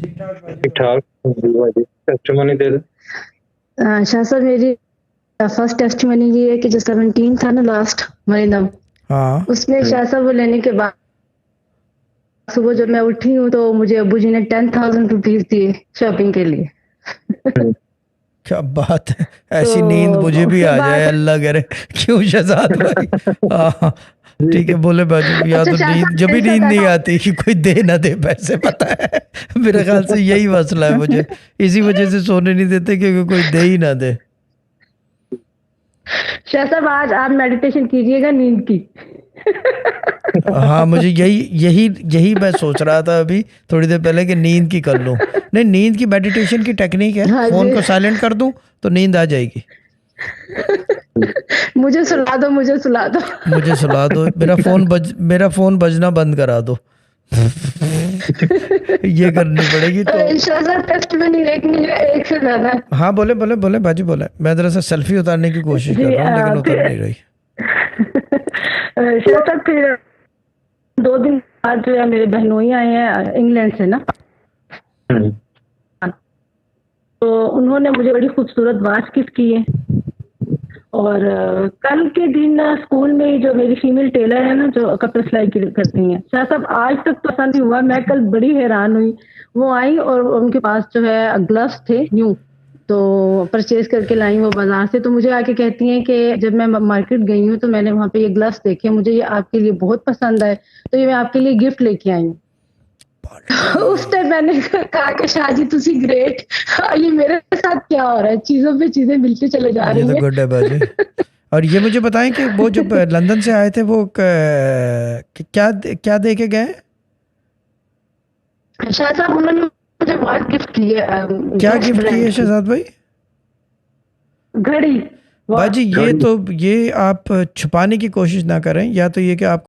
ठीक ठाक। टेस्टिमनी दे दे। शाह साहब, मेरी फर्स्ट टेस्टिमनी ये है कि जो 17 था ना लास्ट महीना, हाँ उसमें शाह साहब वो लेने के बाद सुबह जब मैं उठी हूँ तो मुझे अब्बू जी ने 10,000 रुपीज दिए शॉपिंग के लिए। क्या बात है, ऐसी नींद तो मुझे भी उसके आ जाए बाद अल्लाह करे। क्यों शहजाद भाई? हाँ ठीक है, बोले बाजू। या अच्छा तो शाह नींद, साहब जब भी ऐसा नींद था नहीं ना, आती कि कोई दे ना दे पैसे, पता है। मेरे ख्याल से यही मसला है मुझे, इसी वजह से सोने नहीं देते क्योंकि कोई दे ही ना दे। शाह साहब आज आप मेडिटेशन कीजिएगा नींद की। हाँ मुझे यही यही यही मैं सोच रहा था अभी थोड़ी देर पहले कि नींद की कर लूँ। नहीं, नींद की मेडिटेशन की टेक्निक है, हाँ फोन जी, को साइलेंट कर दूं तो नींद आ जाएगी। मुझे सुला दो, मुझे सुला दो। मुझे सुला दो, मेरा फोन बजना बंद करा दो। ये करनी पड़ेगी तो। शाह टेस्ट में नहीं, एक से ज्यादा। हाँ बोले बोले बोले बाजी बोले। मैं दरअसल सेल्फी उतारने की कोशिश कर जी रहा हूँ लेकिन उतर फिर नहीं रही। शाह साहब फिर 2 दिन बाद जो है मेरे बहनोई आए हैं इंग्लैंड से ना, तो उन्होंने मुझे बड़ी खूबसूरत वाच गिफ्ट की है। और कल के दिन स्कूल में ही जो मेरी फीमेल टेलर है ना, जो कपड़े सिलाई करती हैं, शाह साहब आज तक पसंद नहीं हुआ, मैं कल बड़ी हैरान हुई। वो आई और उनके पास जो है ग्लव्स थे न्यू, तो परचेज करके लाई वो बाजार से। तो मुझे आके कहती हैं कि जब मैं मार्केट गई हूँ तो मैंने वहाँ पे ये ग्लव्स देखे, मुझे ये आपके लिए बहुत पसंद आए, तो ये मैं आपके लिए गिफ्ट लेके आई हूँ। उस टाइम मैंने कहा कि शाह जी तुसी ग्रेट, ये मेरे साथ क्या हो रहा है, चीजों पे चीजें मिलती चले जा ये रही तो है। गुड है बाजी। और ये मुझे बताएं कि वो जब लंदन से आए थे वो क्या क्या दे के गए? शाह साहब उन्होंने मुझे बहुत गिफ्ट की है, क्या गुड्स गिफ्ट किए ब्रांड की शहजाद भाई? घड़ी बाजी वॉच। ये आप छुपाने की कोशिश ना करें, या तो ये कि आप